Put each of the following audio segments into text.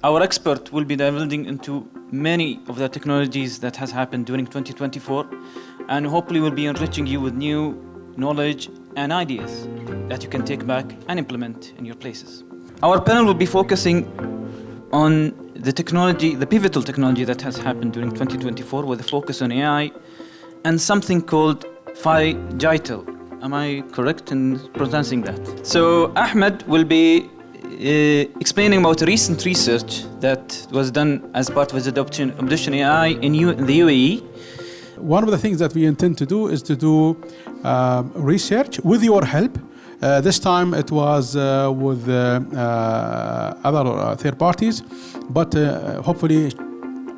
Our expert will be delving into many of the technologies that has happened during 2024, and hopefully will be enriching you with new knowledge and ideas that you can take back and implement in your places. Our panel will be focusing on the technology, the pivotal technology that has happened during 2024 with a focus on AI and something called digital. Am I correct in pronouncing that? So Ahmed will be explaining about recent research that was done as part of his adoption AI in the UAE. One of the things that we intend to do is to do research with your help. This time it was with other third parties, but hopefully,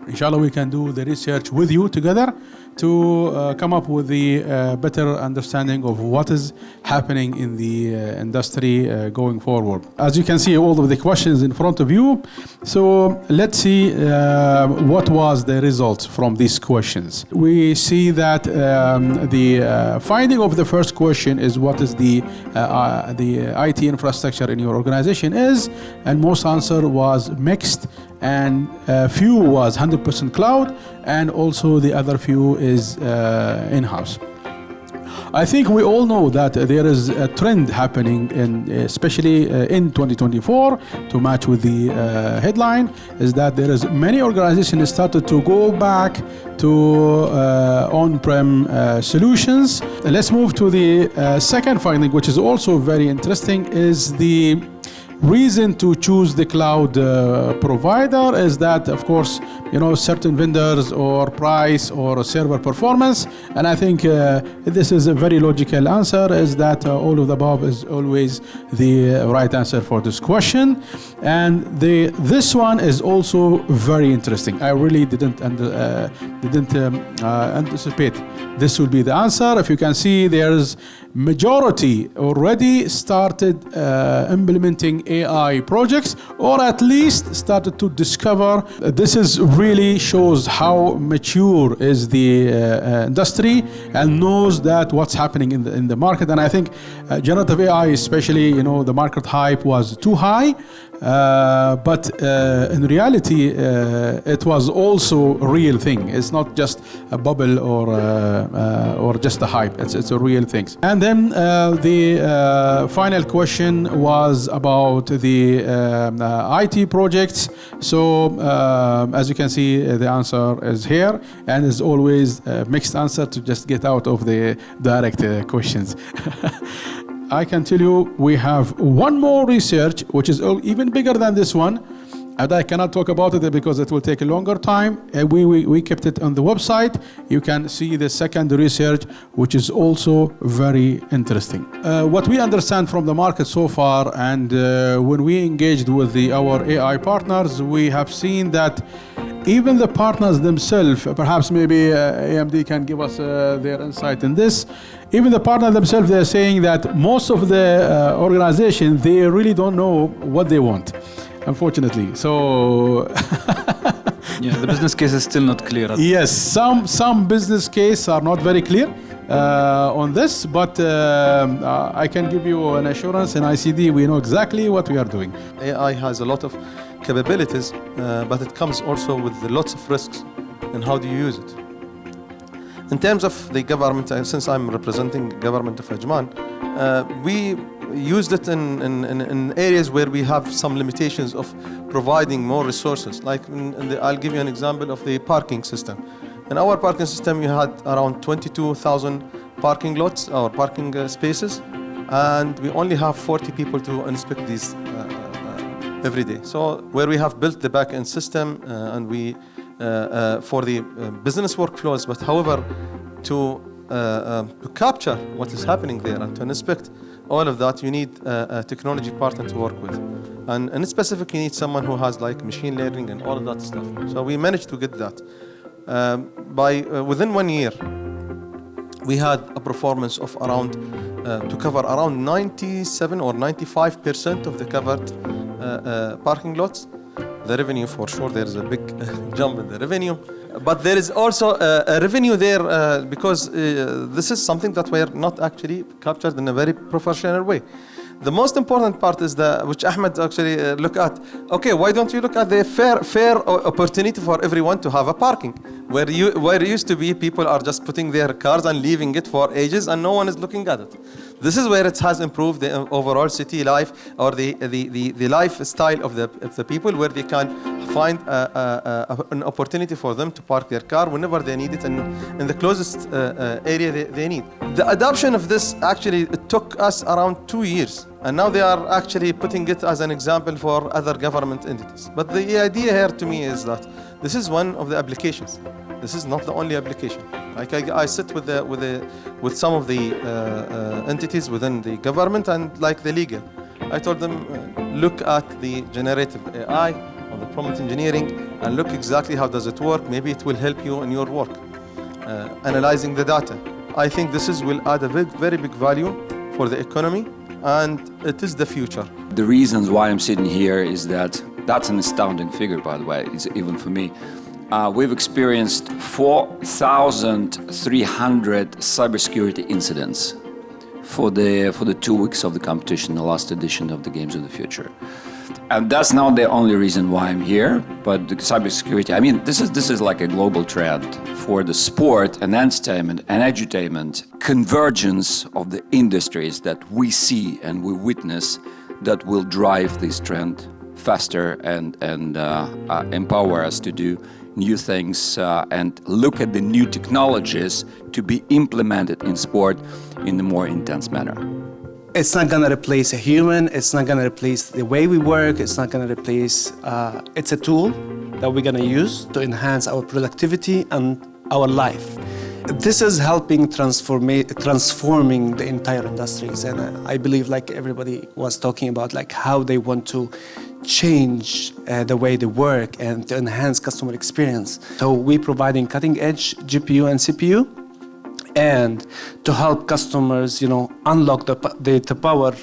inshallah, we can do the research with you together to come up with the better understanding of what is happening in the industry going forward. As you can see, all of the questions in front of you. So let's see what was the results from these questions. We see that the finding of the first question is what is the IT infrastructure in your organization is, and most answer was mixed, and few was 100% cloud, and also the other few is in-house. I think we all know that there is a trend happening, especially in 2024, to match with the headline, is that there is many organizations started to go back to on-prem solutions. Let's move to the second finding, which is also very interesting, is the reason to choose the cloud provider is that, of course, certain vendors or price or server performance. And I think this is a very logical answer, is that all of the above is always the right answer for this question. And this one is also very interesting. I really didn't anticipate this will be the answer. If you can see, there's majority already started implementing AI projects, or at least started to discover. This is really shows how mature is the industry and knows that what's happening in the market. And I think generative AI, especially, the market hype was too high. But in reality, it was also a real thing. It's not just a bubble or just a hype. It's a real thing. And then the final question was about the IT projects. So as you can see, the answer is here, and is always a mixed answer to just get out of the direct questions. I can tell you we have one more research which is even bigger than this one, and I cannot talk about it because it will take a longer time. We kept it on the website. You can see the second research, which is also very interesting. What we understand from the market so far, and when we engaged with our AI partners, we have seen that even the partners themselves, perhaps maybe AMD can give us their insight in this. Even the partners themselves, they're saying that most of the organizations, they really don't know what they want, unfortunately. So yeah, the business case is still not clear. Yes, some business case are not very clear on this, but I can give you an assurance. In ICD, we know exactly what we are doing. AI has a lot of capabilities, but it comes also with lots of risks. And how do you use it? In terms of the government, since I'm representing government of Ajman, we used it in areas where we have some limitations of providing more resources. Like I'll give you an example of the parking system. In our parking system, we had around 22,000 parking lots or parking spaces, and we only have 40 people to inspect these every day. So where we have built the back-end system and we for the business workflows, but however, to capture what is happening there and to inspect all of that, you need a technology partner to work with. And in specific, you need someone who has like machine learning and all of that stuff. So we managed to get that. Within 1 year, we had a performance of around, to cover around 97 or 95% of the covered parking lots. The revenue, for sure, there is a big jump in the revenue. But there is also a revenue there because this is something that were not actually captured in a very professional way. The most important part is which Ahmed actually look at. Okay, why don't you look at the fair opportunity for everyone to have a parking, where it used to be people are just putting their cars and leaving it for ages and no one is looking at it. This is where it has improved the overall city life, or the lifestyle of the people, where they can find an opportunity for them to park their car whenever they need it, and in the closest area they need. The adoption of this actually it took us around 2 years, and now they are actually putting it as an example for other government entities. But the idea here to me is that this is one of the applications. This is not the only application. Like I sit with some of the entities within the government and like the legal. I told them, look at the generative AI or the prompt engineering and look exactly how does it work. Maybe it will help you in your work, analyzing the data. I think this will add a very big value for the economy, and it is the future. The reasons why I'm sitting here is that's an astounding figure, by the way, it's even for me. We've experienced 4,300 cybersecurity incidents for the 2 weeks of the competition, the last edition of the Games of the Future. And that's not the only reason why I'm here, but the cybersecurity, I mean, this is like a global trend for the sport and entertainment and edutainment, convergence of the industries that we see and we witness that will drive this trend faster and empower us to do new things and look at the new technologies to be implemented in sport in a more intense manner. It's not gonna replace a human, it's not gonna replace the way we work, it's not gonna replace, it's a tool that we're gonna use to enhance our productivity and our life. This is helping transforming the entire industries, and I believe, like everybody was talking about, like how they want to change the way they work and to enhance customer experience. So we're providing cutting-edge GPU and CPU, and to help customers, unlock the power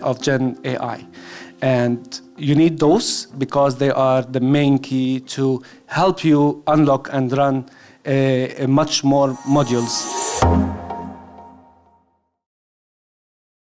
of Gen AI. And you need those because they are the main key to help you unlock and run much more modules